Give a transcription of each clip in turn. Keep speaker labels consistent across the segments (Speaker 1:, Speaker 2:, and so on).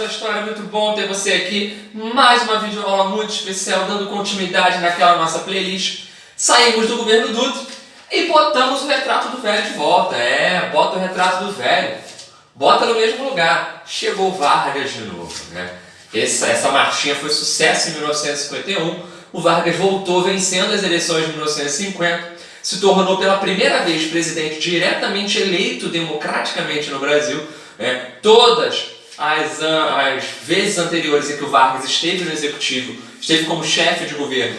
Speaker 1: da história, muito bom ter você aqui. Mais uma videoaula muito especial, dando continuidade naquela nossa playlist. Saímos do governo Dutra e botamos o retrato do velho de volta. Bota o retrato do velho. Bota no mesmo lugar. Chegou Vargas de novo, né? Essa marchinha foi sucesso em 1951. O Vargas voltou vencendo as eleições de 1950. Se tornou pela primeira vez presidente diretamente eleito democraticamente no Brasil. Todas as vezes anteriores em que o Vargas esteve no executivo, esteve como chefe de governo,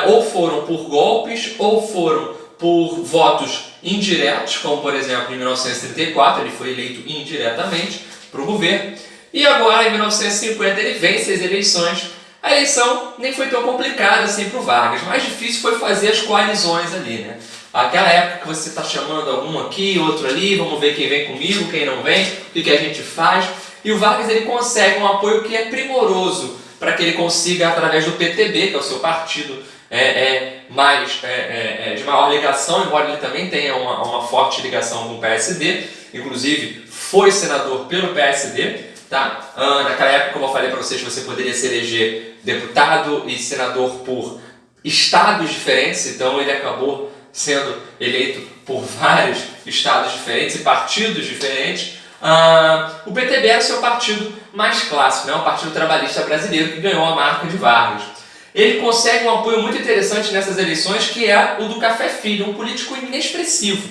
Speaker 1: ou foram por golpes ou foram por votos indiretos, como por exemplo em 1934 ele foi eleito indiretamente para o governo, e agora em 1950 ele vence as eleições. A eleição nem foi tão complicada assim para o Vargas, mais difícil foi fazer as coalizões ali, né? Aquela época que você está chamando algum aqui, outro ali, vamos ver quem vem comigo, quem não vem, o que a gente faz. E o Vargas ele consegue um apoio que é primoroso para que ele consiga, através do PTB, que é o seu partido de maior ligação, embora ele também tenha uma forte ligação com o PSD, inclusive foi senador pelo PSD. Tá? Naquela época, como eu falei para vocês, você poderia se eleger deputado e senador por estados diferentes, então ele acabou sendo eleito por vários estados diferentes e partidos diferentes. O PTB era o seu partido mais clássico, né? O Partido Trabalhista Brasileiro, que ganhou a marca de Vargas. Ele consegue um apoio muito interessante nessas eleições, que é o do Café Filho, um político inexpressivo,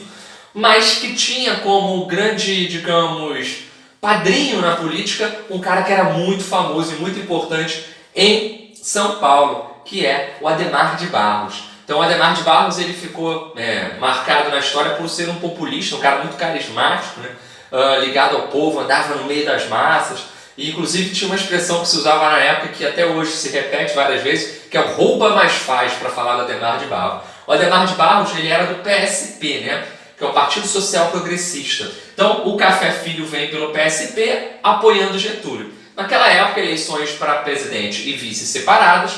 Speaker 1: mas que tinha como grande, digamos, padrinho na política, um cara que era muito famoso e muito importante em São Paulo, que é o Adhemar de Barros. Então o Adhemar de Barros ele ficou marcado na história por ser um populista, um cara muito carismático, né? Ligado ao povo, andava no meio das massas, e inclusive tinha uma expressão que se usava na época que até hoje se repete várias vezes, que é o rouba mais faz, para falar do Adhemar de Barros. O Adhemar de Barros ele era do PSP, né? Que é o Partido Social Progressista. Então, o Café Filho vem pelo PSP, apoiando Getúlio. Naquela época, eleições para presidente e vice separadas,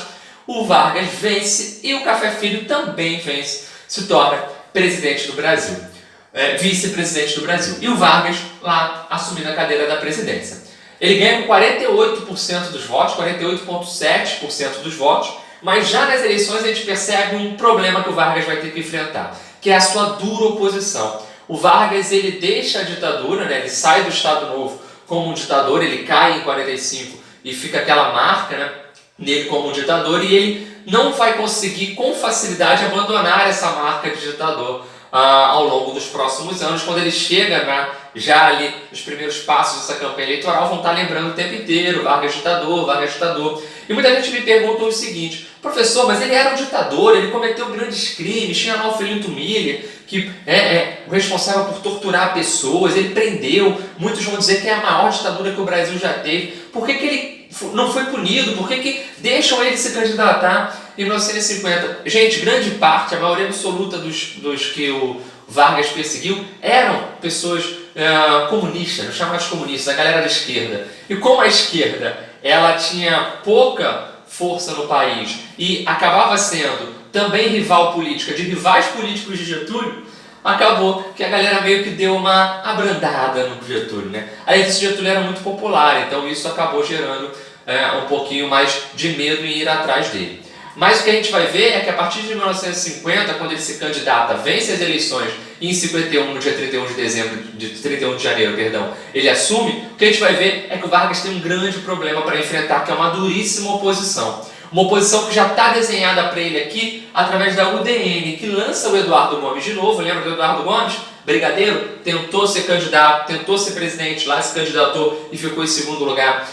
Speaker 1: o Vargas vence e o Café Filho também vence, se torna presidente do Brasil, vice-presidente do Brasil. E o Vargas lá assumindo a cadeira da presidência. Ele ganha com 48% dos votos, 48,7% dos votos, mas já nas eleições a gente percebe um problema que o Vargas vai ter que enfrentar, que é a sua dura oposição. O Vargas ele deixa a ditadura, né? Ele sai do Estado Novo como um ditador, ele cai em 45 e fica aquela marca, né, nele como um ditador, e ele não vai conseguir com facilidade abandonar essa marca de ditador ao longo dos próximos anos. Quando ele chega já ali nos primeiros passos dessa campanha eleitoral, vão estar lembrando o tempo inteiro: Vargas ditador, Vargas ditador. E muita gente me pergunta o seguinte: professor, mas ele era um ditador, ele cometeu grandes crimes, tinha lá o Filinto Miller, que é o responsável por torturar pessoas, ele prendeu, muitos vão dizer que é a maior ditadura que o Brasil já teve, por que ele não foi punido, por que deixam ele se candidatar em 1950? Gente, grande parte, a maioria absoluta dos que o Vargas perseguiu eram pessoas comunistas, chamados comunistas, a galera da esquerda. E como a esquerda ela tinha pouca força no país e acabava sendo também rival política de rivais políticos de Getúlio, acabou que a galera meio que deu uma abrandada no Getúlio, né? Aí esse Getúlio era muito popular, então isso acabou gerando um pouquinho mais de medo em ir atrás dele. Mas o que a gente vai ver é que a partir de 1950, quando ele se candidata, vence as eleições, e em 51, no dia 31 de janeiro, ele assume, o que a gente vai ver é que o Vargas tem um grande problema para enfrentar, que é uma duríssima oposição. Uma oposição que já está desenhada para ele aqui através da UDN, que lança o Eduardo Gomes de novo. Lembra do Eduardo Gomes? Brigadeiro, tentou ser candidato, tentou ser presidente, lá se candidatou e ficou em segundo lugar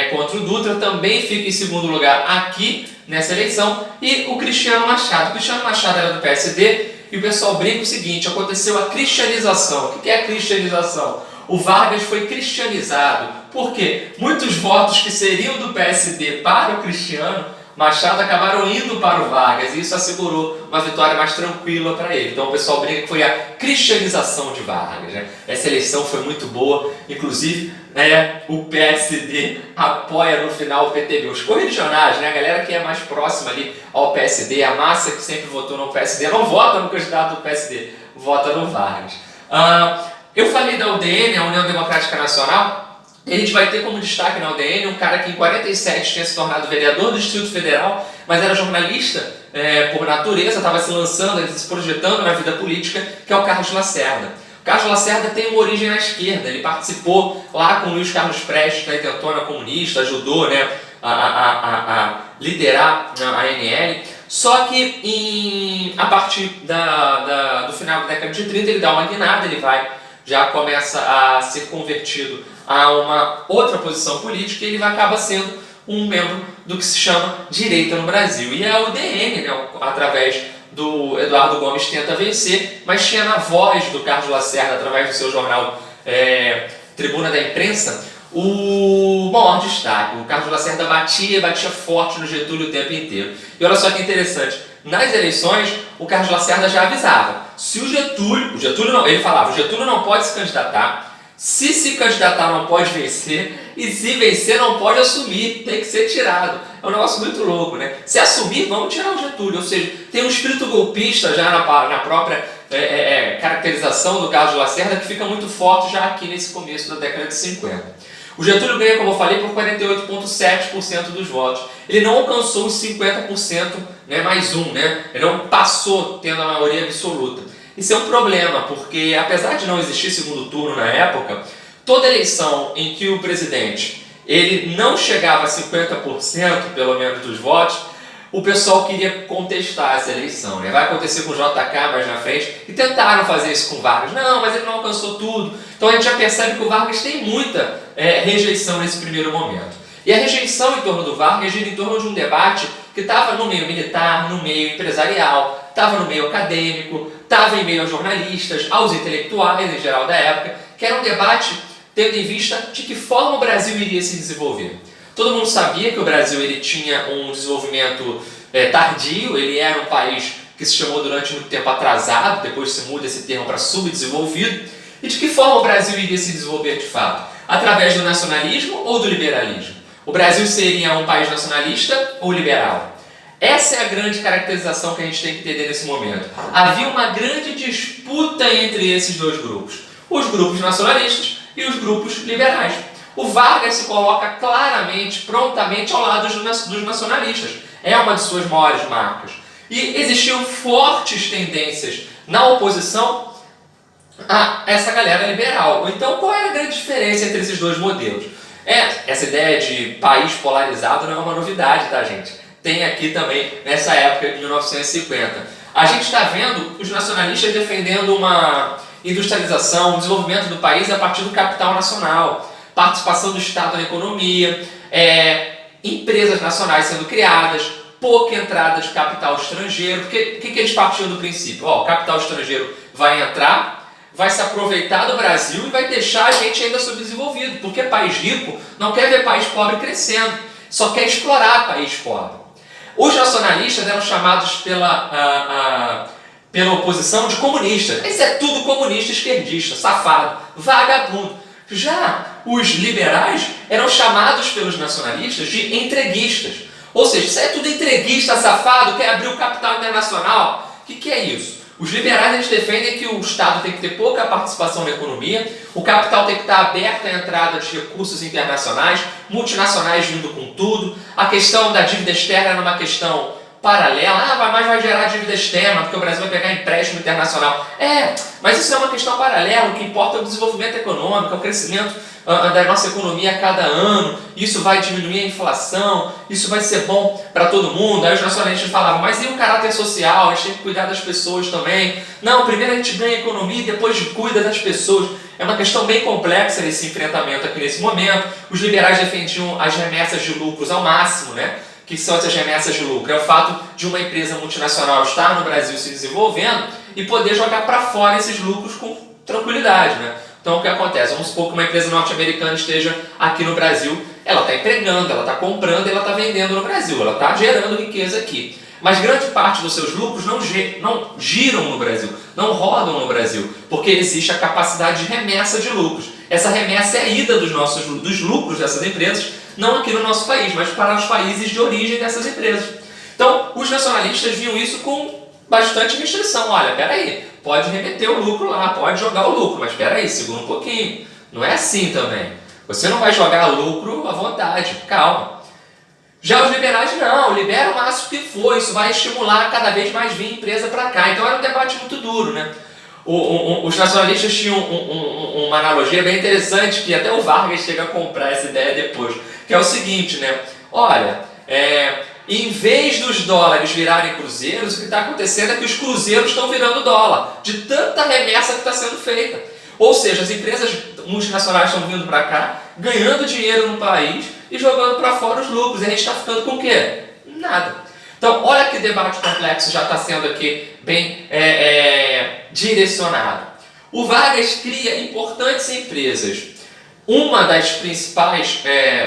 Speaker 1: contra o Dutra, também fica em segundo lugar aqui nessa eleição. E o Cristiano Machado. O Cristiano Machado era do PSD e o pessoal brinca o seguinte: aconteceu a cristianização. O que é a cristianização? O Vargas foi cristianizado. Por quê? Muitos votos que seriam do PSD para o Cristiano Machado acabaram indo para o Vargas, e isso assegurou uma vitória mais tranquila para ele. Então o pessoal brinca que foi a cristianização de Vargas, né? Essa eleição foi muito boa, inclusive o PSD apoia no final o PTB. Os correligionários, né? A galera que é mais próxima ali ao PSD, a massa que sempre votou no PSD, não vota no candidato do PSD, vota no Vargas. Eu falei da UDN, a União Democrática Nacional. E a gente vai ter como destaque na UDN um cara que em 47 tinha se tornado vereador do Distrito Federal, mas era jornalista por natureza, estava se lançando, se projetando na vida política, que é o Carlos Lacerda. O Carlos Lacerda tem uma origem na esquerda, ele participou lá com o Luiz Carlos Prestes na intentona comunista, ajudou, né, a liderar a ANL. Só que a partir do final da década de 30 ele dá uma guinada, ele já começa a ser convertido a uma outra posição política e ele acaba sendo um membro do que se chama direita no Brasil. E a UDN, né, através do Eduardo Gomes, tenta vencer, mas tinha na voz do Carlos Lacerda, através do seu jornal Tribuna da Imprensa, o maior destaque. O Carlos Lacerda batia forte no Getúlio o tempo inteiro. E olha só que interessante, nas eleições o Carlos Lacerda já avisava, se o Getúlio não, ele falava, o Getúlio não pode se candidatar, se candidatar não pode vencer, e se vencer não pode assumir, tem que ser tirado. É um negócio muito louco, né? Se assumir, vamos tirar o Getúlio. Ou seja, tem um espírito golpista já na própria caracterização do Carlos Lacerda, que fica muito forte já aqui nesse começo da década de 50. O Getúlio ganha, como eu falei, por 48,7% dos votos. Ele não alcançou os 50%, né, mais um, né? Ele não passou tendo a maioria absoluta. Isso é um problema, porque apesar de não existir segundo turno na época, toda eleição em que o presidente ele não chegava a 50% pelo menos dos votos, o pessoal queria contestar essa eleição, né? Vai acontecer com o JK mais na frente, e tentaram fazer isso com o Vargas. Não, mas ele não alcançou tudo. Então a gente já percebe que o Vargas tem muita rejeição nesse primeiro momento. E a rejeição em torno do Vargas gira em torno de um debate que estava no meio militar, no meio empresarial, estava no meio acadêmico, estava em meio aos jornalistas, aos intelectuais em geral da época, que era um debate tendo em vista de que forma o Brasil iria se desenvolver. Todo mundo sabia que o Brasil ele tinha um desenvolvimento tardio, ele era um país que se chamou durante muito tempo atrasado, depois se muda esse termo para subdesenvolvido, e de que forma o Brasil iria se desenvolver de fato? Através do nacionalismo ou do liberalismo? O Brasil seria um país nacionalista ou liberal? Essa é a grande caracterização que a gente tem que entender nesse momento. Havia uma grande disputa entre esses dois grupos, os grupos nacionalistas e os grupos liberais. O Vargas se coloca claramente, prontamente ao lado dos nacionalistas. É uma de suas maiores marcas. E existiam fortes tendências na oposição a essa galera liberal. Então, qual era a grande diferença entre esses dois modelos? Essa ideia de país polarizado não é uma novidade, tá, gente? Tem aqui também, nessa época de 1950. A gente está vendo os nacionalistas defendendo uma industrialização, um desenvolvimento do país a partir do capital nacional, participação do Estado na economia, empresas nacionais sendo criadas, pouca entrada de capital estrangeiro. O que eles partiam do princípio? O capital estrangeiro vai entrar, vai se aproveitar do Brasil e vai deixar a gente ainda subdesenvolvido, porque país rico não quer ver país pobre crescendo, só quer explorar país pobre. Os nacionalistas eram chamados pela oposição de comunistas. Isso é tudo comunista, esquerdista, safado, vagabundo. Já os liberais eram chamados pelos nacionalistas de entreguistas. Ou seja, isso é tudo entreguista, safado, quer abrir o capital internacional. O que é isso? Os liberais eles defendem que o Estado tem que ter pouca participação na economia, o capital tem que estar aberto à entrada de recursos internacionais, multinacionais vindo com tudo, a questão da dívida externa era uma questão paralela, mas vai gerar dívida externa, porque o Brasil vai pegar empréstimo internacional. Mas isso é uma questão paralela, o que importa é o desenvolvimento econômico, é o crescimento da nossa economia a cada ano, isso vai diminuir a inflação, isso vai ser bom para todo mundo. Aí os nacionalistas falavam, mas e o caráter social? A gente tem que cuidar das pessoas também. Não, primeiro a gente ganha a economia e depois cuida das pessoas. É uma questão bem complexa esse enfrentamento aqui nesse momento. Os liberais defendiam as remessas de lucros ao máximo, né? O que são essas remessas de lucro? É o fato de uma empresa multinacional estar no Brasil se desenvolvendo e poder jogar para fora esses lucros com tranquilidade, né? Então o que acontece? Vamos supor que uma empresa norte-americana esteja aqui no Brasil, ela está empregando, ela está comprando, ela está vendendo no Brasil, ela está gerando riqueza aqui. Mas grande parte dos seus lucros não giram no Brasil, não rodam no Brasil, porque existe a capacidade de remessa de lucros. Essa remessa é a ida dos lucros dessas empresas, não aqui no nosso país, mas para os países de origem dessas empresas. Então, os nacionalistas viam isso com bastante restrição. Olha, peraí, pode remeter o lucro lá, pode jogar o lucro, mas peraí, segura um pouquinho. Não é assim também. Você não vai jogar lucro à vontade, calma. Já os liberais não, libera o máximo que for, isso vai estimular cada vez mais vir empresa para cá. Então era um debate muito duro, né? Os nacionalistas tinham uma analogia bem interessante, que até o Vargas chega a comprar essa ideia depois, que é o seguinte, né? Olha, em vez dos dólares virarem cruzeiros, o que está acontecendo é que os cruzeiros estão virando dólar, de tanta remessa que está sendo feita. Ou seja, as empresas multinacionais estão vindo para cá, ganhando dinheiro no país e jogando para fora os lucros. E a gente está ficando com o quê? Nada. Então, olha que debate complexo já está sendo aqui bem direcionado. O Vargas cria importantes empresas. Uma das principais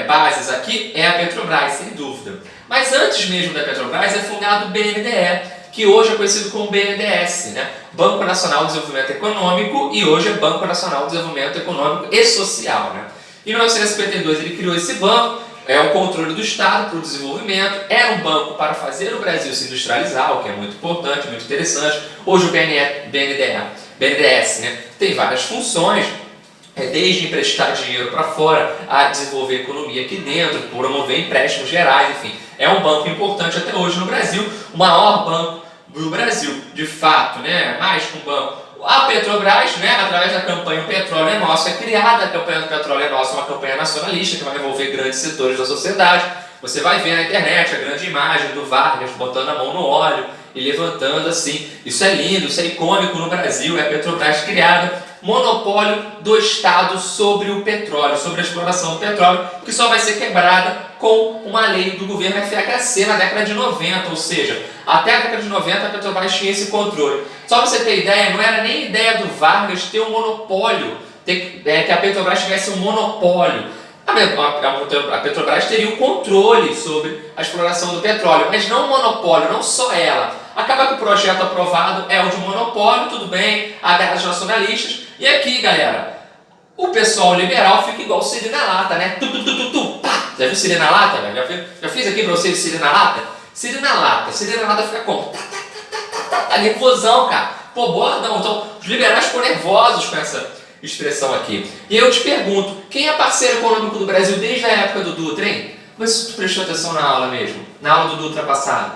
Speaker 1: bases aqui é a Petrobras, sem dúvida. Mas antes mesmo da Petrobras é fundado o BNDE, que hoje é conhecido como BNDES, né? Banco Nacional de Desenvolvimento Econômico, e hoje é Banco Nacional de Desenvolvimento Econômico e Social, né? Em 1952 ele criou esse banco, o controle do Estado para o desenvolvimento, era um banco para fazer o Brasil se industrializar, o que é muito importante, muito interessante. Hoje o BNDES, né, tem várias funções, desde emprestar dinheiro para fora, a desenvolver a economia aqui dentro, promover empréstimos gerais, enfim. É um banco importante até hoje no Brasil, o maior banco do Brasil, de fato, né, mais que um banco. A Petrobras, né, através da campanha O Petróleo é Nosso, é criada. A campanha do Petróleo é Nosso é uma campanha nacionalista que vai envolver grandes setores da sociedade. Você vai ver na internet a grande imagem do Vargas botando a mão no óleo e levantando assim. Isso é lindo, isso é icônico no Brasil, é a Petrobras criada. Monopólio do Estado sobre o petróleo, sobre a exploração do petróleo, que só vai ser quebrada com uma lei do governo FHC na década de 90, ou seja, até a década de 90 a Petrobras tinha esse controle. Só para você ter ideia, não era nem ideia do Vargas ter um monopólio, que a Petrobras tivesse um monopólio. A Petrobras teria o controle sobre a exploração do petróleo, mas não o monopólio, não só ela. Acaba que o projeto aprovado é o de monopólio, tudo bem, agrada os nacionalistas. E aqui, galera, o pessoal liberal fica igual o Siri na lata, né? Pá! Já viu Siri na lata, velho? Já fiz aqui pra vocês Siri na lata? Siri na lata fica como? Tá nervosão, cara. Pô, bordão. Então, os liberais ficam nervosos com essa expressão aqui. E eu te pergunto, quem é parceiro econômico do Brasil desde a época do Dutra, hein? Mas se tu prestou atenção na aula mesmo, na aula do Dutra passada.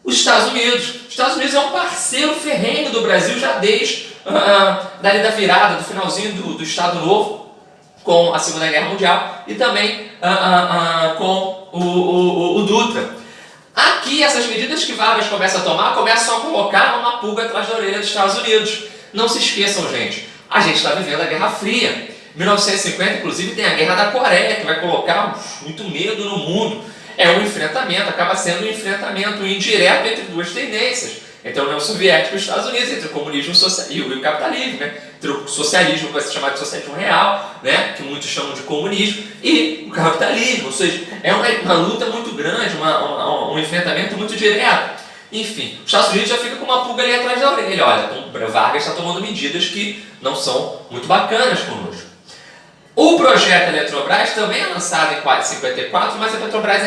Speaker 1: Os Estados Unidos. Os Estados Unidos é um parceiro ferrenho do Brasil já desde dali da virada, do finalzinho do Estado Novo, com a Segunda Guerra Mundial e também com o Dutra. Aqui, essas medidas que Vargas começa a tomar, começam a colocar uma pulga atrás da orelha dos Estados Unidos. Não se esqueçam, gente, a gente está vivendo a Guerra Fria. Em 1950, inclusive, tem a Guerra da Coreia, que vai colocar muito medo no mundo. É um enfrentamento, acaba sendo um enfrentamento indireto entre duas tendências, entre a União Soviética e os Estados Unidos, entre o comunismo e o capitalismo, né? Entre o socialismo, que vai ser chamado de socialismo real, né? Que muitos chamam de comunismo, e o capitalismo, ou seja, é uma luta muito grande, um enfrentamento muito direto. Enfim, os Estados Unidos já fica com uma pulga ali atrás da orelha, olha, então, Vargas está tomando medidas que não são muito bacanas conosco. O projeto Eletrobras também é lançado em 1954, mas a Petrobras,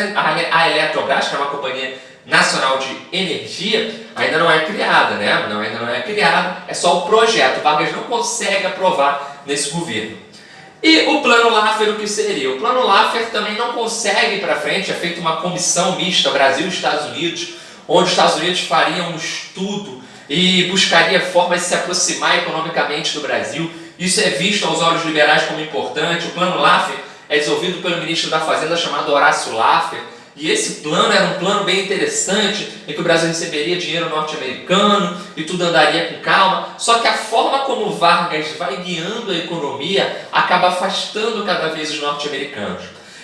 Speaker 1: a Eletrobras, que é uma companhia nacional de energia, ainda não é criada, né? Ainda não é criada, é só o projeto. O Vargas não consegue aprovar nesse governo. E o Plano Laffer, o que seria? O Plano Laffer também não consegue ir para frente, é feita uma comissão mista, Brasil e Estados Unidos, onde os Estados Unidos fariam um estudo e buscaria formas de se aproximar economicamente do Brasil. Isso é visto aos olhos liberais como importante. O Plano Laffer é desenvolvido pelo ministro da Fazenda chamado Horácio Laffer. E esse plano era um plano bem interessante, em que o Brasil receberia dinheiro norte-americano e tudo andaria com calma. Só que a forma como Vargas vai guiando a economia acaba afastando cada vez os norte-americanos.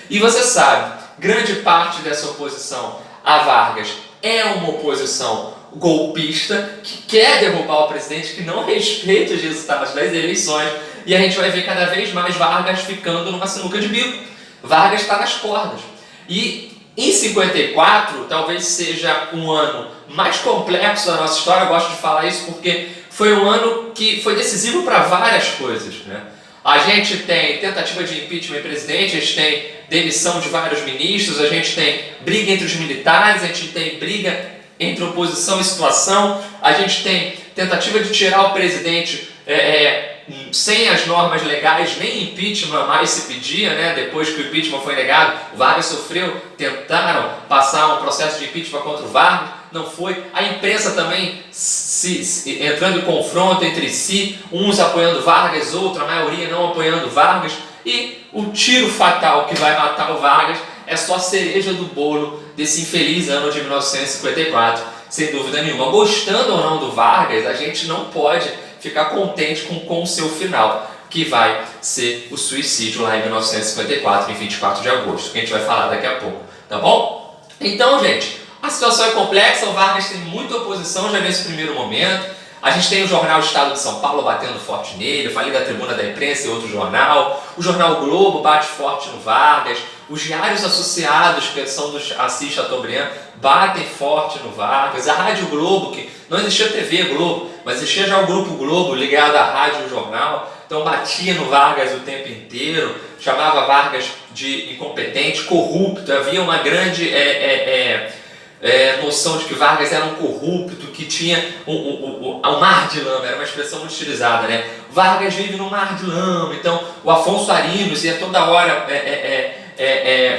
Speaker 1: E você sabe, grande parte dessa oposição a Vargas é uma oposição golpista que quer derrubar o presidente, que não respeita os resultados das eleições, e a gente vai ver cada vez mais Vargas ficando numa sinuca de bico. Vargas está nas cordas. E em 54, talvez seja um ano mais complexo da nossa história, eu gosto de falar isso porque foi um ano que foi decisivo para várias coisas, né? A gente tem tentativa de impeachment presidente, a gente tem demissão de vários ministros, a gente tem briga entre os militares, a gente tem briga entre oposição e situação, a gente tem tentativa de tirar o presidente sem as normas legais, nem impeachment mais se pedia, né? Depois que o impeachment foi negado, o Vargas sofreu, tentaram passar um processo de impeachment contra o Vargas, não foi. A imprensa também entrando em confronto entre si, uns apoiando Vargas, outros, a maioria não apoiando Vargas, e o tiro fatal que vai matar o Vargas é só a cereja do bolo desse infeliz ano de 1954, sem dúvida nenhuma. Gostando ou não do Vargas, a gente não pode ficar contente com o seu final, que vai ser o suicídio lá em 1954, em 24 de agosto, que a gente vai falar daqui a pouco, tá bom? Então, gente, a situação é complexa, o Vargas tem muita oposição já nesse primeiro momento. A gente tem o jornal Estado de São Paulo batendo forte nele, eu falei da Tribuna da Imprensa e outro jornal. O jornal o Globo bate forte no Vargas. Os diários associados, que são dos Assis Chateaubriand, batem forte no Vargas. A Rádio Globo, que não existia TV Globo, mas existia já o Grupo Globo ligado à rádio e ao jornal. Então batia no Vargas o tempo inteiro, chamava Vargas de incompetente, corrupto. Havia uma grande noção de que Vargas era um corrupto, que tinha um mar de lama, era uma expressão muito utilizada, né? Vargas vive num mar de lama. Então o Afonso Arinos ia toda hora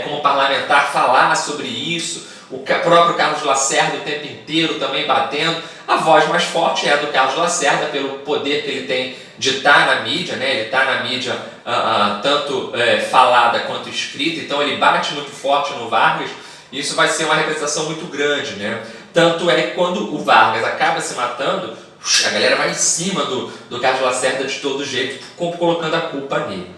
Speaker 1: como parlamentar falar sobre isso, o próprio Carlos Lacerda o tempo inteiro também batendo. A voz mais forte é a do Carlos Lacerda, pelo poder que ele tem de estar na mídia, né? Ele está na mídia tanto falada quanto escrita, então ele bate muito forte no Vargas. Isso vai ser uma representação muito grande, né? Tanto é que quando o Vargas acaba se matando, a galera vai em cima do Carlos Lacerda de todo jeito, colocando a culpa nele.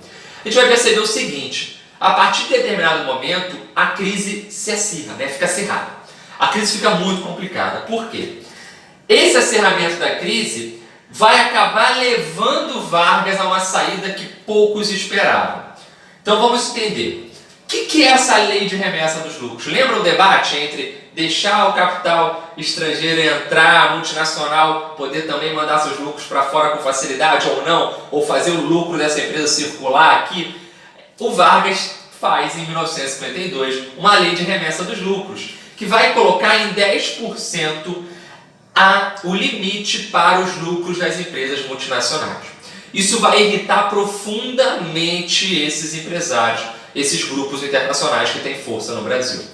Speaker 1: A gente vai perceber o seguinte: a partir de determinado momento, a crise se acirra, né? Fica acirrada. A crise fica muito complicada. Por quê? Esse acirramento da crise vai acabar levando Vargas a uma saída que poucos esperavam. Então vamos entender. O que é essa lei de remessa dos lucros? Lembra o debate entre deixar o capital estrangeiro entrar, a multinacional poder também mandar seus lucros para fora com facilidade ou não, ou fazer o lucro dessa empresa circular aqui? O Vargas faz, em 1952, uma lei de remessa dos lucros, que vai colocar em 10% o limite para os lucros das empresas multinacionais. Isso vai irritar profundamente esses empresários, esses grupos internacionais que têm força no Brasil.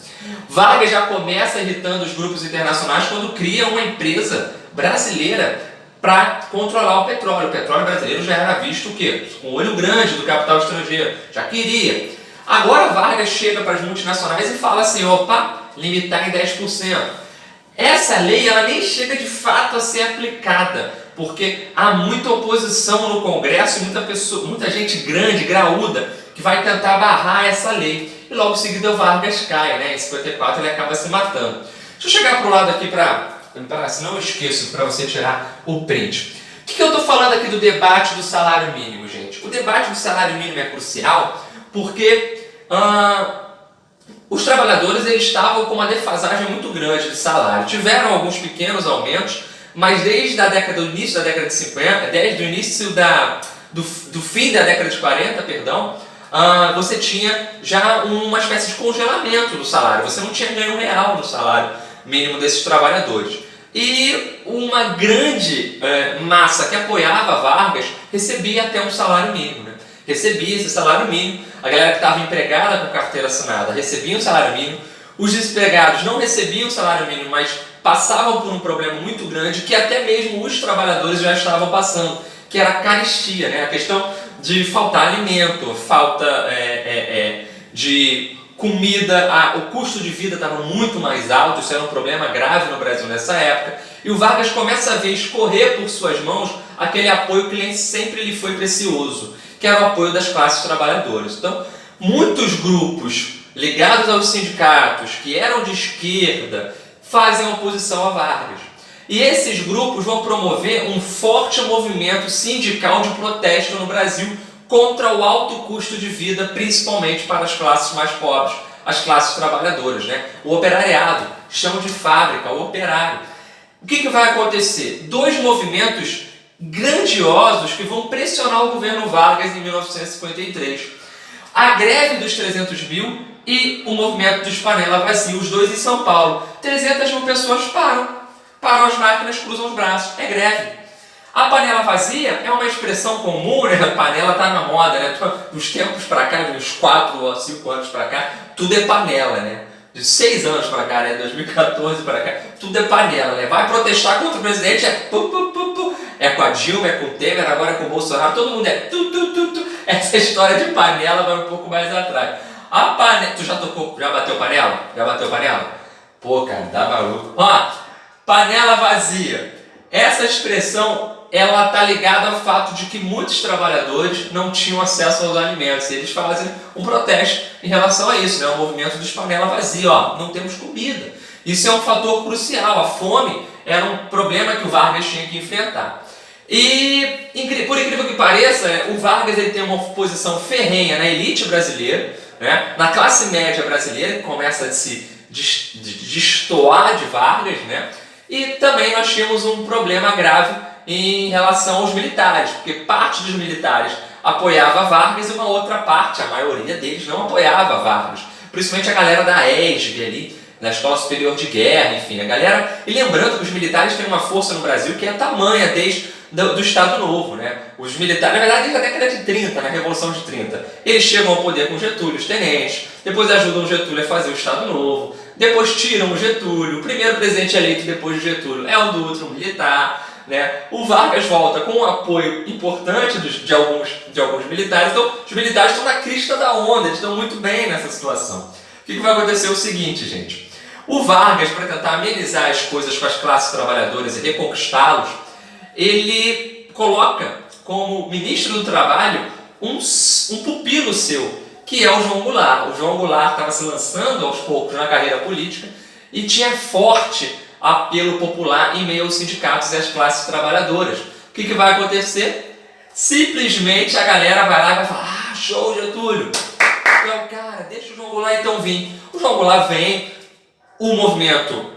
Speaker 1: Vargas já começa irritando os grupos internacionais quando cria uma empresa brasileira para controlar o petróleo. O petróleo brasileiro já era visto o quê? Com o olho grande do capital estrangeiro, já queria. Agora Vargas chega para as multinacionais e fala assim: opa, limitar em 10%. Essa lei ela nem chega de fato a ser aplicada, porque há muita oposição no Congresso, muita gente grande, graúda, que vai tentar barrar essa lei. E logo em seguida o Vargas cai, né? Em 54 ele acaba se matando. Deixa eu chegar para o lado aqui senão eu esqueço, para você tirar o print. O que eu estou falando aqui do debate do salário mínimo, gente? O debate do salário mínimo é crucial porque os trabalhadores eles estavam com uma defasagem muito grande de salário. Tiveram alguns pequenos aumentos, mas desde o início da década de 50, desde o início do fim da década de 40, perdão, você tinha já uma espécie de congelamento do salário. Você não tinha ganho real no salário mínimo desses trabalhadores. E uma grande massa que apoiava Vargas recebia até um salário mínimo, né? Recebia esse salário mínimo. A galera que estava empregada com carteira assinada recebia um salário mínimo. Os desempregados não recebiam salário mínimo, mas passavam por um problema muito grande que até mesmo os trabalhadores já estavam passando, que era a carestia, né? A questão de faltar alimento, falta de comida, o custo de vida estava muito mais alto, isso era um problema grave no Brasil nessa época, e o Vargas começa a ver escorrer por suas mãos aquele apoio que sempre lhe foi precioso, que era o apoio das classes trabalhadoras. Então, muitos grupos ligados aos sindicatos, que eram de esquerda, fazem oposição a Vargas. E esses grupos vão promover um forte movimento sindical de protesto no Brasil contra o alto custo de vida, principalmente para as classes mais pobres, as classes trabalhadoras, né? O operariado, chão de fábrica, o operário. O que vai acontecer? Dois movimentos grandiosos que vão pressionar o governo Vargas em 1953. A greve dos 300 mil e o movimento dos panela vazia, os dois em São Paulo. 300 mil pessoas param as máquinas, cruzam os braços, é greve. A panela vazia é uma expressão comum, né? A panela tá na moda, né? Dos tempos para cá, de uns 4 ou 5 anos para cá, tudo é panela, né? De 6 anos para cá, né? 2014 para cá, tudo é panela, né? Vai protestar contra o presidente, é pu, pu, pu, pu. É com a Dilma, é com o Temer, agora é com o Bolsonaro, todo mundo é tu, tu, tu, tu. Essa história de panela vai um pouco mais atrás. A panela, tu já tocou, já bateu panela? Já bateu panela? Pô, cara, tá maluco. Ó, panela vazia. Essa expressão, ela está ligada ao fato de que muitos trabalhadores não tinham acesso aos alimentos. E eles fazem um protesto em relação a isso, né? O movimento dos panela vazia, ó, não temos comida. Isso é um fator crucial. A fome era um problema que o Vargas tinha que enfrentar. E, por incrível que pareça, o Vargas ele tem uma posição ferrenha na elite brasileira, né? Na classe média brasileira, que começa a se destoar de Vargas, né? E também nós tínhamos um problema grave em relação aos militares, porque parte dos militares apoiava Vargas e uma outra parte, a maioria deles, não apoiava Vargas. Principalmente a galera da ESG ali, da Escola Superior de Guerra, enfim, a galera... E lembrando que os militares têm uma força no Brasil que é tamanha desde do Estado Novo, né? Os militares, na verdade, desde a década de 30, na Revolução de 30, eles chegam ao poder com Getúlio, os tenentes, depois ajudam o Getúlio a fazer o Estado Novo, depois tiram o Getúlio, o primeiro presidente eleito depois de Getúlio é o Dutra, um militar, né? O Vargas volta com um apoio importante de alguns militares, então os militares estão na crista da onda, eles estão muito bem nessa situação. O que vai acontecer é o seguinte, gente, o Vargas, para tentar amenizar as coisas com as classes trabalhadoras e reconquistá-los, ele coloca como ministro do Trabalho um pupilo seu, que é o João Goulart. O João Goulart estava se lançando aos poucos na carreira política e tinha forte apelo popular em meio aos sindicatos e às classes trabalhadoras. O que vai acontecer? Simplesmente a galera vai lá e vai falar: ah, show, Getúlio! Então, cara, deixa o João Goulart então vir. O João Goulart vem, o movimento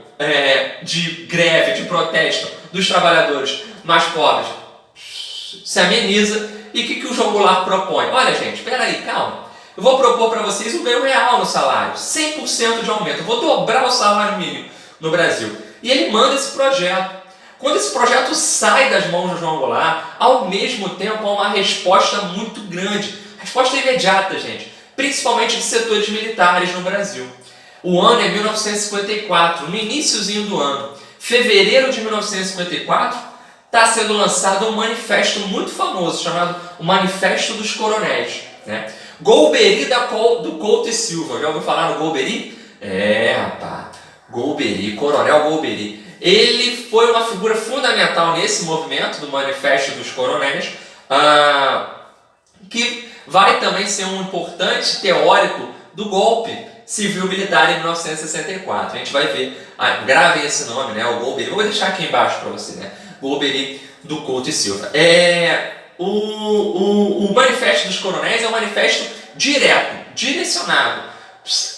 Speaker 1: de greve, de protesto dos trabalhadores mais pobres se ameniza. E o que o João Goulart propõe? Olha, gente, espera aí, calma. Eu vou propor para vocês um ganho real no salário, 100% de aumento. Eu vou dobrar o salário mínimo no Brasil. E ele manda esse projeto. Quando esse projeto sai das mãos do João Goulart, ao mesmo tempo há uma resposta muito grande. Resposta imediata, gente. Principalmente de setores militares no Brasil. O ano é 1954, no iniciozinho do ano. Fevereiro de 1954, está sendo lançado um manifesto muito famoso, chamado o Manifesto dos Coronéis, né? Golbery do Couto e Silva. Já ouviu falar no Golbery? Rapaz. Golbery, Coronel Golbery. Ele foi uma figura fundamental nesse movimento do Manifesto dos Coronéis, que vai também ser um importante teórico do golpe civil-militar em 1964. A gente vai ver, gravem esse nome, né? O Golbery. Vou deixar aqui embaixo para você, né? Golbery do Couto e Silva. O Manifesto dos Coronéis é um manifesto direto, direcionado.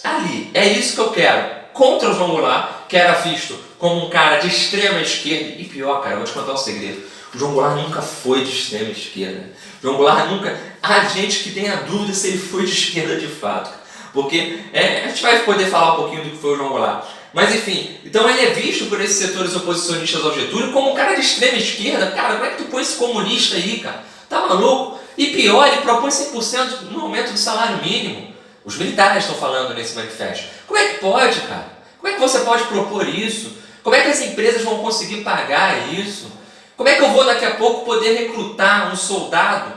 Speaker 1: Ali, é isso que eu quero. Contra o João Goulart, que era visto como um cara de extrema esquerda. E pior, cara, eu vou te contar um segredo. O João Goulart nunca foi de extrema esquerda. O João Goulart nunca... Há gente que tem a dúvida se ele foi de esquerda de fato. Porque a gente vai poder falar um pouquinho do que foi o João Goulart. Mas enfim, então ele é visto por esses setores oposicionistas ao Getúlio como um cara de extrema esquerda. Cara, como é que tu põe esse comunista aí, cara? Tá maluco? E pior, ele propõe 100% no aumento do salário mínimo. Os militares estão falando nesse manifesto. Como é que pode, cara? Como é que você pode propor isso? Como é que as empresas vão conseguir pagar isso? Como é que eu vou daqui a pouco poder recrutar um soldado?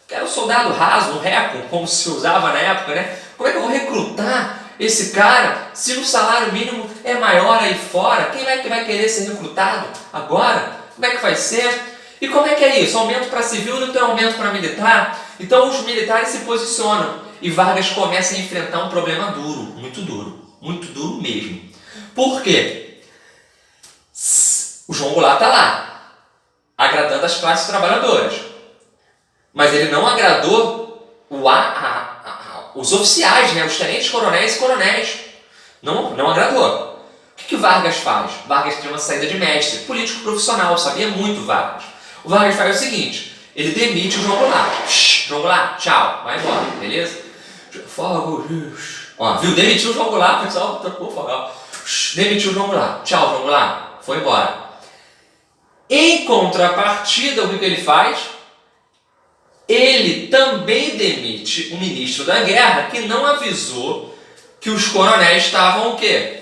Speaker 1: Que era um soldado raso, um reco, como se usava na época, né? Como é que eu vou recrutar esse cara se o salário mínimo é maior aí fora? Quem é que vai querer ser recrutado agora? Como é que vai ser? E como é que é isso? Aumento para civil não tem aumento para militar? Então os militares se posicionam e Vargas começa a enfrentar um problema duro muito duro mesmo. Por quê? O João Goulart está lá, agradando as classes trabalhadoras, mas ele não agradou os oficiais, né? Os tenentes coronéis e coronéis. Não agradou. O que Vargas faz? Vargas tem uma saída de mestre, político profissional, sabia muito Vargas. O Vargas faz o seguinte, ele demite o João Goulart. João Goulart, tchau, vai embora, beleza? Fogo, ó, viu? Demitiu o João Goulart, pessoal, trocou o fogo. Demitiu o João Goulart, tchau, João Goulart, foi embora. Em contrapartida, o que ele faz? Ele também demite o ministro da guerra, que não avisou que os coronéis estavam o quê?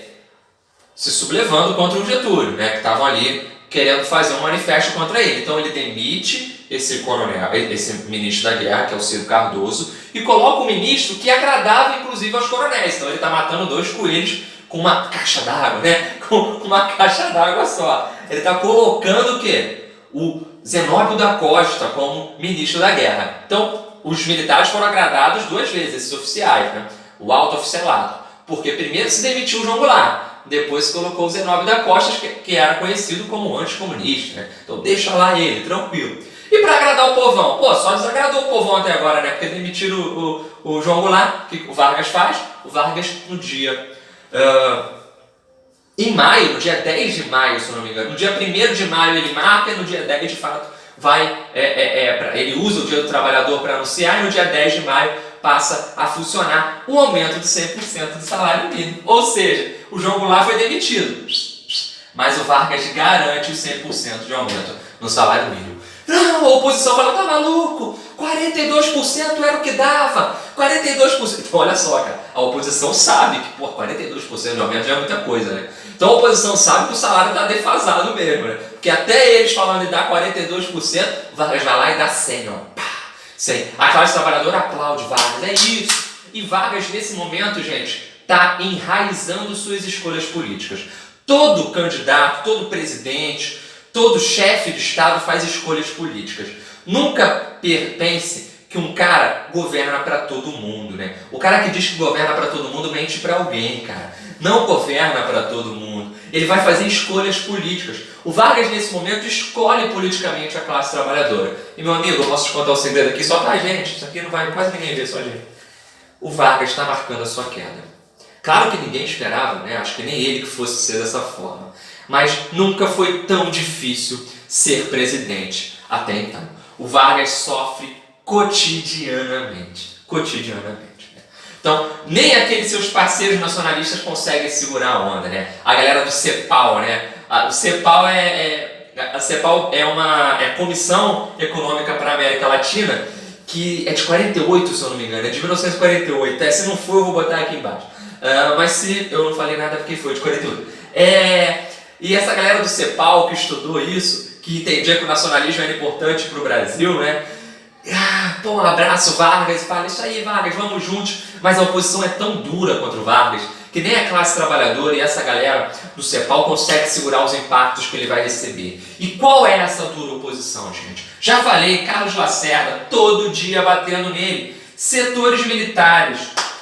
Speaker 1: Se sublevando contra o Getúlio, né? Que estavam ali querendo fazer um manifesto contra ele. Então ele demite esse coronel, esse ministro da guerra, que é o Ciro Cardoso, e coloca um ministro que agradava inclusive aos coronéis. Então ele está matando 2 coelhos com uma caixa d'água, né? Com uma caixa d'água só. Ele está colocando o quê? O Zenóbio da Costa como ministro da guerra. Então os militares foram agradados 2 vezes, esses oficiais, né? O alto oficialato. Porque primeiro se demitiu o João Goulart, depois se colocou o Zenóbio da Costa, que era conhecido como anticomunista, né? Então deixa lá ele, tranquilo. E para agradar o povão? Pô, só desagradou o povão até agora, né? Porque demitiram o João Goulart. O que o Vargas faz? O Vargas, no dia... em maio, no dia 10 de maio, se eu não me engano, no dia 1º de maio ele marca, e no dia 10 de fato ele usa o Dia do Trabalhador para anunciar, e no dia 10 de maio passa a funcionar o aumento de 100% do salário mínimo. Ou seja, o João Goulart foi demitido, mas o Vargas garante os 100% de aumento no salário mínimo. Não, a oposição fala, tá maluco, 42% era o que dava, 42%. Então olha só, cara, a oposição sabe que 42% de aumento já é muita coisa, né? Então a oposição sabe que o salário está defasado mesmo, né? Porque até eles falando de dar 42%, o Vargas vai lá e dá 100, ó. Pá, 100. A classe trabalhadora aplaude Vargas, é isso. E Vargas, nesse momento, gente, está enraizando suas escolhas políticas. Todo candidato, todo presidente, todo chefe de Estado faz escolhas políticas. Nunca pense que um cara governa para todo mundo, né? O cara que diz que governa para todo mundo mente para alguém, cara. Não governa para todo mundo. Ele vai fazer escolhas políticas. O Vargas, nesse momento, escolhe politicamente a classe trabalhadora. E, meu amigo, eu posso te contar um segredo aqui só pra gente. Isso aqui não vai quase ninguém ver, só a gente. O Vargas está marcando a sua queda. Claro que ninguém esperava, né? Acho que nem ele que fosse ser dessa forma. Mas nunca foi tão difícil ser presidente até então. O Vargas sofre cotidianamente. Né? Então, nem aqueles seus parceiros nacionalistas conseguem segurar a onda, né? A galera do CEPAL, né? O CEPAL a CEPAL é uma Comissão Econômica para a América Latina, que é de 48, se eu não me engano, é de 1948. Se não for, eu vou botar aqui embaixo. Mas se eu não falei nada, porque foi de 48. E essa galera do CEPAL que estudou isso, que entendia que o nacionalismo era importante para o Brasil, né? Um abraço, Vargas, e fala, isso aí, Vargas, vamos juntos. Mas a oposição é tão dura contra o Vargas que nem a classe trabalhadora e essa galera do CEPAL consegue segurar os impactos que ele vai receber. E qual é essa dura oposição, gente? Já falei, Carlos Lacerda, todo dia batendo nele. Setores militares,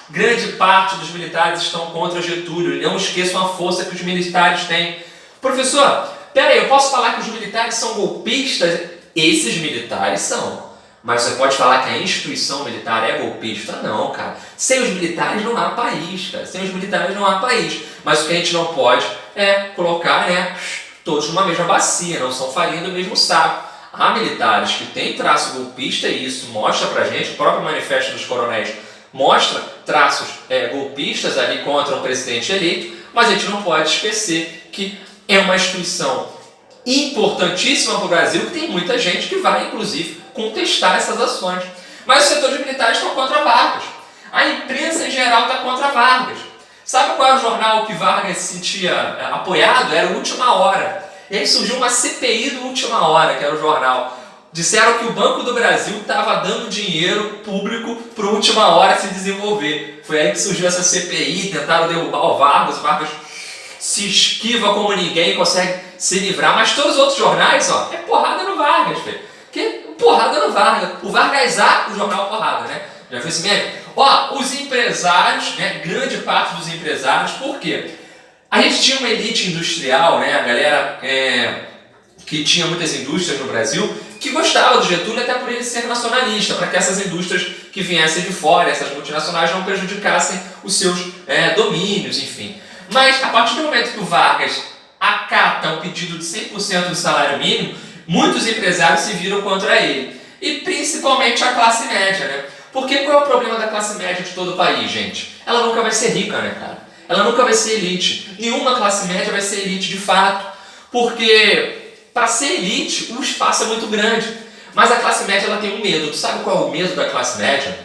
Speaker 1: grande parte dos militares estão contra Getúlio. Não esqueçam a força que os militares têm. Professor, peraí, eu posso falar que os militares são golpistas? Esses militares são. Mas você pode falar que a instituição militar é golpista? Não, cara. Sem os militares não há país, cara. Sem os militares não há país. Mas o que a gente não pode é colocar, né, todos numa mesma bacia, não são farinha do mesmo saco. Há militares que têm traço golpista e isso mostra pra gente, o próprio manifesto dos coronéis mostra traços golpistas ali contra um presidente eleito, mas a gente não pode esquecer que é uma instituição importantíssima para o Brasil, que tem muita gente que vai, inclusive, contestar essas ações. Mas os setores militares estão contra Vargas. A imprensa, em geral, está contra Vargas. Sabe qual é o jornal que Vargas se sentia apoiado? Era o Última Hora. E aí surgiu uma CPI do Última Hora, que era o jornal. Disseram que o Banco do Brasil estava dando dinheiro público para o Última Hora se desenvolver. Foi aí que surgiu essa CPI, tentaram derrubar o Vargas se esquiva como ninguém, consegue se livrar. Mas todos os outros jornais, ó, é porrada no Vargas, velho. Que porrada no Vargas. O Vargas o jornal porrada, né? Já foi esse meme? Ó, os empresários, né? Grande parte dos empresários, por quê? A gente tinha uma elite industrial, né? A galera que tinha muitas indústrias no Brasil, que gostava do Getúlio até por ele ser nacionalista, para que essas indústrias que viessem de fora, essas multinacionais, não prejudicassem os seus domínios, enfim. Mas a partir do momento que o Vargas acata um pedido de 100% do salário mínimo, muitos empresários se viram contra ele. E principalmente a classe média, né? Porque qual é o problema da classe média de todo o país, gente? Ela nunca vai ser rica, né, cara? Ela nunca vai ser elite. Nenhuma classe média vai ser elite de fato. Porque para ser elite, o espaço é muito grande. Mas a classe média ela tem um medo. Tu sabe qual é o medo da classe média?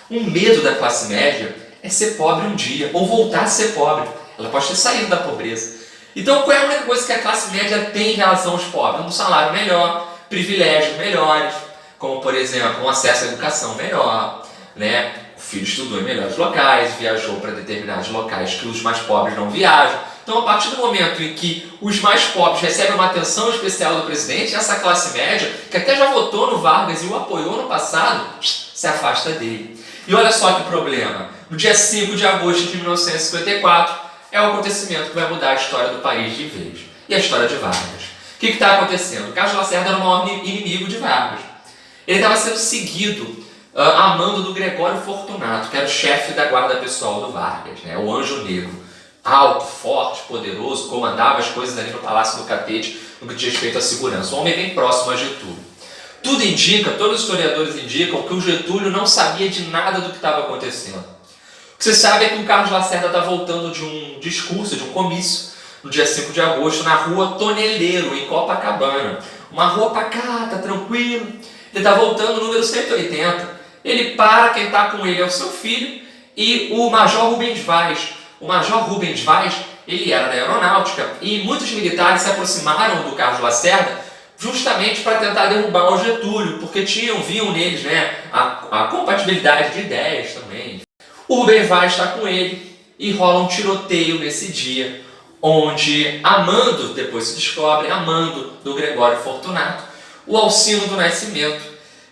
Speaker 1: O medo da classe média é ser pobre um dia, ou voltar a ser pobre. Ela pode ter saído da pobreza. Então, qual é a única coisa que a classe média tem em relação aos pobres? Um salário melhor, privilégios melhores, como, por exemplo, um acesso à educação melhor, né? O filho estudou em melhores locais, viajou para determinados locais que os mais pobres não viajam. Então, a partir do momento em que os mais pobres recebem uma atenção especial do presidente, essa classe média, que até já votou no Vargas e o apoiou no passado, se afasta dele. E olha só que problema. No dia 5 de agosto de 1954, é o acontecimento que vai mudar a história do país de vez. E a história de Vargas. O que está acontecendo? O Carlos Lacerda era o maior inimigo de Vargas. Ele estava sendo seguido a mando do Gregório Fortunato, que era o chefe da guarda pessoal do Vargas, né? O Anjo Negro. Alto, forte, poderoso, comandava as coisas ali no Palácio do Catete no que diz respeito à segurança. Um homem bem próximo a Getúlio. Tudo indica, todos os historiadores indicam que o Getúlio não sabia de nada do que estava acontecendo. O que você sabe é que o Carlos Lacerda está voltando de um discurso, de um comício, no dia 5 de agosto, na rua Toneleiro, em Copacabana. Uma rua pacata, tranquila. Ele está voltando no número 180. Ele para, quem está com ele é o seu filho e o Major Rubens Vaz. O Major Rubens Vaz, ele era da aeronáutica e muitos militares se aproximaram do Carlos Lacerda justamente para tentar derrubar o Getúlio, porque viam neles, né, a compatibilidade de ideias também. O Rubens Vaz está com ele e rola um tiroteio nesse dia, onde Amando, depois se descobre, Amando do Gregório Fortunato, o Alcino do Nascimento,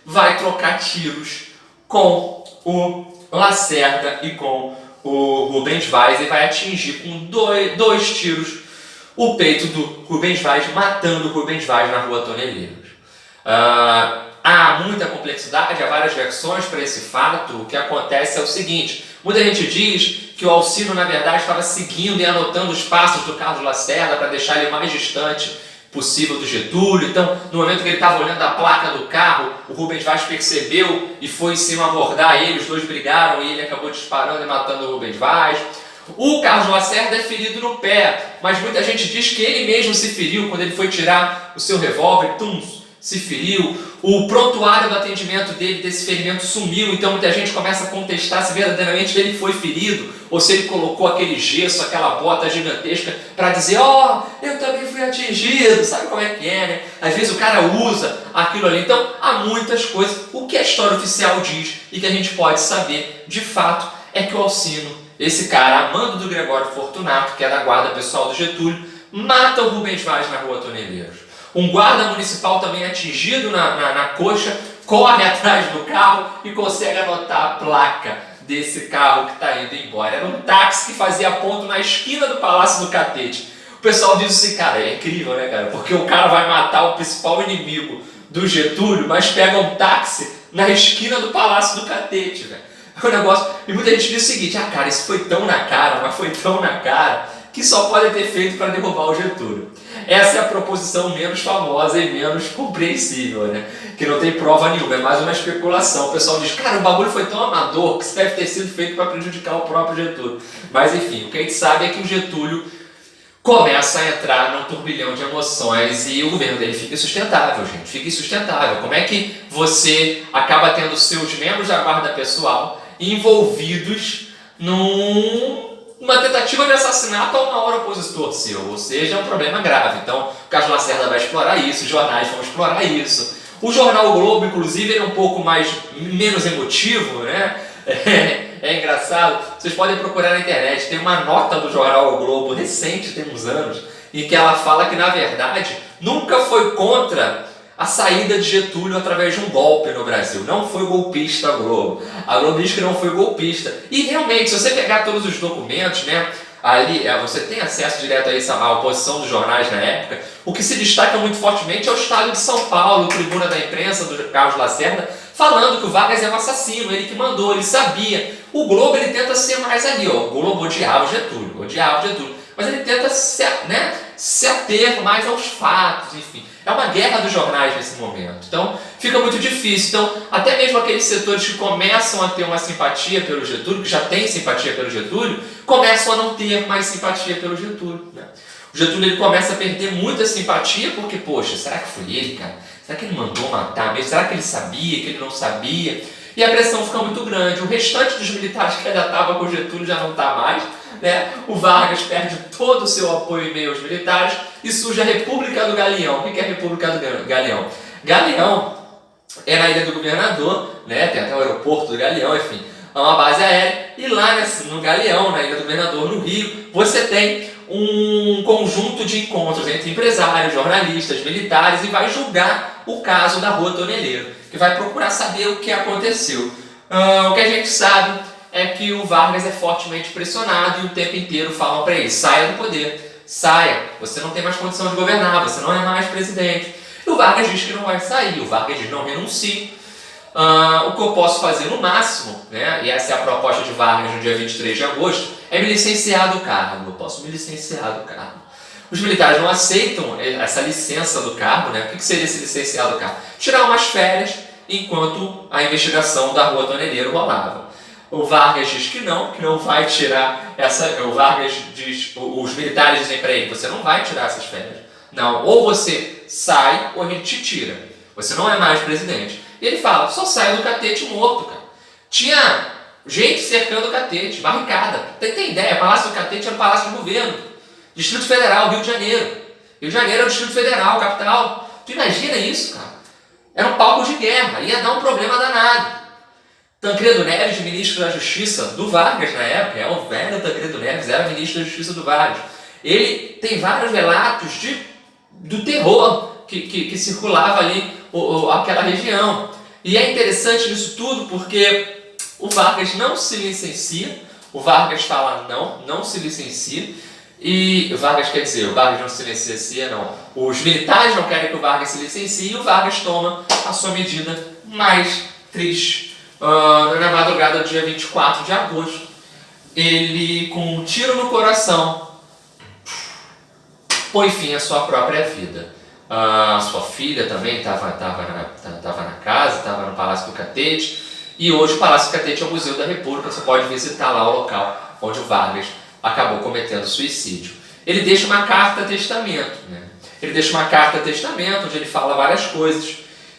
Speaker 1: vai trocar tiros com o Lacerda e com o Rubens Vaz e vai atingir com dois tiros o peito do Rubens Vaz, matando o Rubens Vaz na rua Toneleiros. Há muita complexidade, há várias versões para esse fato. O que acontece é o seguinte: muita gente diz que o Alcino, na verdade, estava seguindo e anotando os passos do Carlos Lacerda para deixar ele o mais distante possível do Getúlio. Então, no momento que ele estava olhando a placa do carro, o Rubens Vaz percebeu e foi em cima abordar ele, os dois brigaram e ele acabou disparando e matando o Rubens Vaz. O Carlos Lacerda é ferido no pé, mas muita gente diz que ele mesmo se feriu quando ele foi tirar o seu revólver, se feriu. O prontuário do atendimento dele, desse ferimento, sumiu, então muita gente começa a contestar se verdadeiramente ele foi ferido ou se ele colocou aquele gesso, aquela bota gigantesca para dizer: ó, eu também fui atingido, sabe como é que é, né? Às vezes o cara usa aquilo ali. Então há muitas coisas. O que a história oficial diz e que a gente pode saber de fato é que o Alcino, esse cara, Amando do Gregório Fortunato, que é da guarda pessoal do Getúlio, mata o Rubens Vaz na rua Toneleiros. Um guarda municipal também atingido na coxa, corre atrás do carro e consegue anotar a placa desse carro que está indo embora. Era um táxi que fazia ponto na esquina do Palácio do Catete. O pessoal diz assim: cara, é incrível, né, cara? Porque o cara vai matar o principal inimigo do Getúlio, mas pega um táxi na esquina do Palácio do Catete, velho. É um negócio. E muita gente diz o seguinte: cara, isso foi tão na cara, mas foi tão na cara, que só pode ter feito para derrubar o Getúlio. Essa é a proposição menos famosa e menos compreensível, né? Que não tem prova nenhuma, é mais uma especulação. O pessoal diz: cara, o bagulho foi tão amador que isso deve ter sido feito para prejudicar o próprio Getúlio. Mas enfim, o que a gente sabe é que o Getúlio começa a entrar num turbilhão de emoções e o governo dele fica insustentável, gente. Fica insustentável. Como é que você acaba tendo seus membros da guarda pessoal envolvidos numa tentativa de assassinato ao maior opositor seu? Ou seja, é um problema grave. Então, o Carlos Lacerda vai explorar isso, os jornais vão explorar isso. O jornal O Globo, inclusive, ele é um pouco menos emotivo, né? É engraçado. Vocês podem procurar na internet. Tem uma nota do jornal O Globo, recente, tem uns anos, em que ela fala que, na verdade, nunca foi contra a saída de Getúlio através de um golpe no Brasil. Não foi golpista a Globo. A Globo diz que não foi golpista. E realmente, se você pegar todos os documentos, né, ali você tem acesso direto a isso, à oposição dos jornais na época. O que se destaca muito fortemente é o Estado de São Paulo, tribuna da imprensa do Carlos Lacerda, falando que o Vargas é um assassino, ele que mandou, ele sabia. O Globo, ele tenta ser mais ali, ó. O Globo odiava o Getúlio, mas ele tenta se ater mais aos fatos, enfim. É uma guerra dos jornais nesse momento. Então, fica muito difícil. Então, até mesmo aqueles setores que começam a ter uma simpatia pelo Getúlio, que já têm simpatia pelo Getúlio, começam a não ter mais simpatia pelo Getúlio, né? O Getúlio ele começa a perder muita simpatia porque, poxa, será que foi ele, cara? Será que ele mandou matar mesmo? Será que ele sabia, que ele não sabia? E a pressão fica muito grande. O restante dos militares que ainda estava com o Getúlio já não está mais, né? O Vargas perde todo o seu apoio em meio aos militares e surge a República do Galeão. O que é a República do Galeão? Galeão é na Ilha do Governador, né? Tem até o aeroporto do Galeão, enfim, é uma base aérea. E lá no Galeão, na Ilha do Governador, no Rio, você tem um conjunto de encontros entre empresários, jornalistas, militares e vai julgar o caso da Rua Toneleiro, que vai procurar saber o que aconteceu. O que a gente sabe é que o Vargas é fortemente pressionado e o tempo inteiro falam para ele: saia do poder, saia, você não tem mais condição de governar, você não é mais presidente. E o Vargas diz que não vai sair, o Vargas diz: não renuncie. O que eu posso fazer no máximo, né, e essa é a proposta de Vargas no dia 23 de agosto, é me licenciar do cargo. Eu posso me licenciar do cargo. Os militares não aceitam essa licença do cargo, né? O que seria esse licenciar do cargo? Tirar umas férias enquanto a investigação da Rua Toneleiro rolava. O Vargas diz que não vai tirar essa. O Vargas diz, os militares dizem para ele: você não vai tirar essas férias. Não, ou você sai ou a gente te tira. Você não é mais presidente. E ele fala: só sai do catete morto, cara. Tinha gente cercando o catete, barricada. Tem ideia? Palácio do Catete era o Palácio do Governo. Distrito Federal, Rio de Janeiro. Rio de Janeiro é o Distrito Federal, capital. Tu imagina isso, cara? Era um palco de guerra, ia dar um problema danado. Tancredo Neves, ministro da Justiça do Vargas na época, é o velho Tancredo Neves, era ministro da Justiça do Vargas. Ele tem vários relatos do terror que circulava ali aquela região. E é interessante nisso tudo porque o Vargas não se licencia, o Vargas fala não se licencia, e o Vargas quer dizer, o Vargas não se licencia, não. Os militares não querem que o Vargas se licencie e o Vargas toma a sua medida mais triste. Na madrugada do dia 24 de agosto, ele, com um tiro no coração, põe fim à sua própria vida. Sua filha também estava na casa, estava no Palácio do Catete, e hoje o Palácio do Catete é o Museu da República, você pode visitar lá o local onde o Vargas acabou cometendo suicídio. Ele deixa uma carta-testamento, né? Ele deixa uma carta-testamento onde ele fala várias coisas,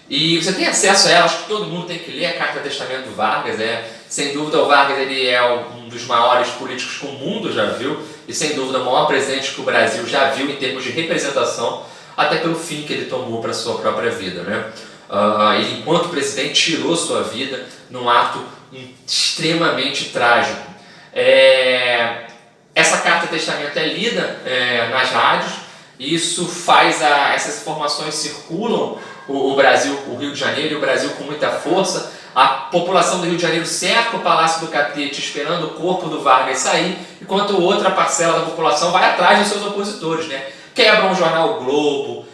Speaker 1: e você tem acesso a ela. Acho que todo mundo tem que ler a carta-testamento do Vargas. Sem dúvida, o Vargas ele é um dos maiores políticos que o mundo já viu, e sem dúvida o maior presidente que o Brasil já viu em termos de representação, até pelo fim que ele tomou para a sua própria vida, né? Ele, enquanto presidente, tirou sua vida num ato extremamente trágico. Essa carta-testamento é lida nas rádios, e isso faz essas informações circulam o Brasil, o Rio de Janeiro, e o Brasil com muita força. A população do Rio de Janeiro cerca o Palácio do Catete esperando o corpo do Vargas sair, enquanto outra parcela da população vai atrás dos seus opositores, né? Quebram o jornal o Globo,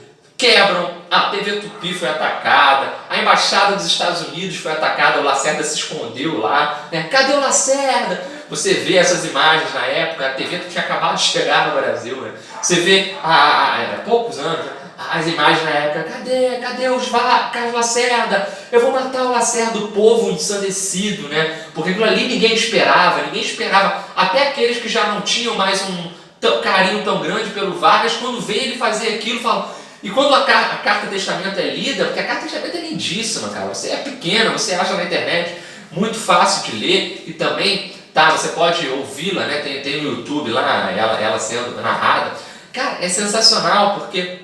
Speaker 1: a TV Tupi foi atacada, a Embaixada dos Estados Unidos foi atacada, o Lacerda se escondeu lá, né? Cadê o Lacerda? Você vê essas imagens na época, a TV tinha acabado de chegar no Brasil, né? Você vê há poucos anos, as imagens na época: cadê o Carlos Lacerda? Eu vou matar o Lacerda, o povo ensandecido, né? Porque aquilo ali ninguém esperava, até aqueles que já não tinham mais um carinho tão grande pelo Vargas, quando vê ele fazer aquilo, falam. E quando a carta-testamento é lida, porque a carta-testamento é lindíssima, cara, você é pequena, você acha na internet, muito fácil de ler, e também, você pode ouvi-la, né? Tem no YouTube lá, ela sendo narrada. Cara, é sensacional, porque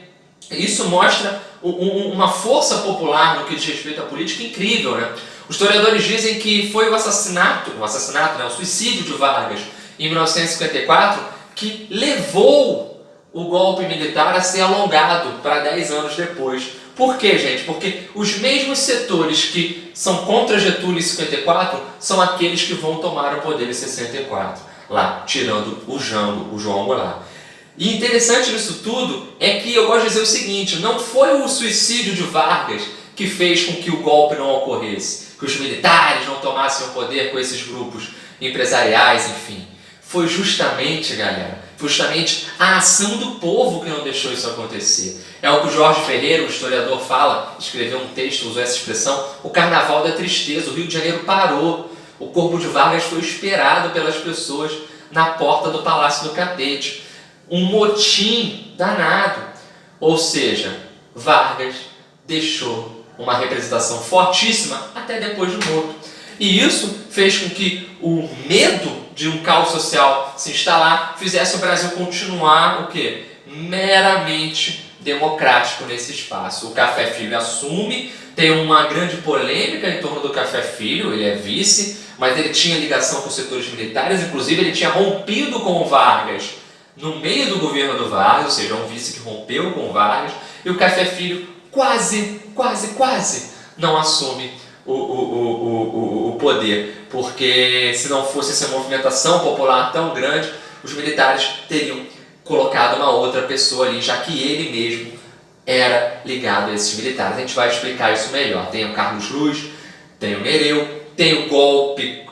Speaker 1: isso mostra uma força popular no que diz respeito à política incrível, né? Os historiadores dizem que foi o suicídio de Vargas em 1954 que levou o golpe militar a ser alongado para 10 anos depois. Por quê, gente? Porque os mesmos setores que são contra Getúlio em 54 são aqueles que vão tomar o poder em 64, lá, tirando o João Goulart. E interessante nisso tudo é que eu gosto de dizer o seguinte: não foi o suicídio de Vargas que fez com que o golpe não ocorresse, que os militares não tomassem o poder com esses grupos empresariais, enfim. Foi justamente, a ação do povo que não deixou isso acontecer. É o que o Jorge Ferreira, um historiador, fala, escreveu um texto, usou essa expressão: o carnaval da tristeza. O Rio de Janeiro parou. O corpo de Vargas foi esperado pelas pessoas na porta do Palácio do Catete. um motim danado. Ou seja, Vargas deixou uma representação fortíssima até depois de morto. E isso fez com que o medo de um caos social se instalar fizesse o Brasil continuar o quê? Meramente democrático nesse espaço. O Café Filho assume, tem uma grande polêmica em torno do Café Filho, ele é vice, mas ele tinha ligação com os setores militares, inclusive ele tinha rompido com o Vargas no meio do governo do Vargas, ou seja, um vice que rompeu com o Vargas, e o Café Filho quase não assume o poder, porque se não fosse essa movimentação popular tão grande, os militares teriam colocado uma outra pessoa ali, já que ele mesmo era ligado a esses militares. A gente vai explicar isso melhor. Tem o Carlos Luz, tem o Nereu, tem o golpe,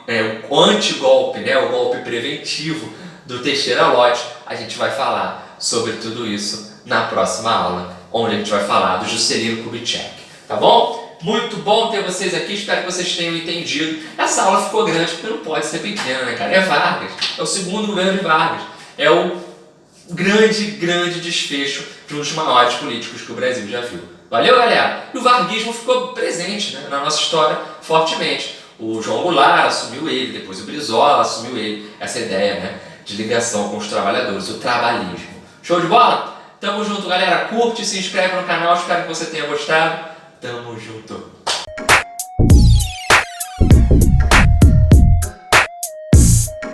Speaker 1: o antigolpe, né, o golpe preventivo do Teixeira Lott. A gente vai falar sobre tudo isso na próxima aula, onde a gente vai falar do Juscelino Kubitschek, tá bom? Muito bom ter vocês aqui, espero que vocês tenham entendido. Essa aula ficou grande porque não pode ser pequena, né, cara? É Vargas, é o segundo governo de Vargas, é o grande desfecho de um dos maiores políticos que o Brasil já viu. Valeu, galera? E o varguismo ficou presente, né, na nossa história fortemente. O João Goulart assumiu ele, depois o Brizola assumiu ele, essa ideia, né, de ligação com os trabalhadores, o trabalhismo. Show de bola? Tamo junto, galera. Curte, se inscreve no canal, espero que você tenha gostado. Tamo junto.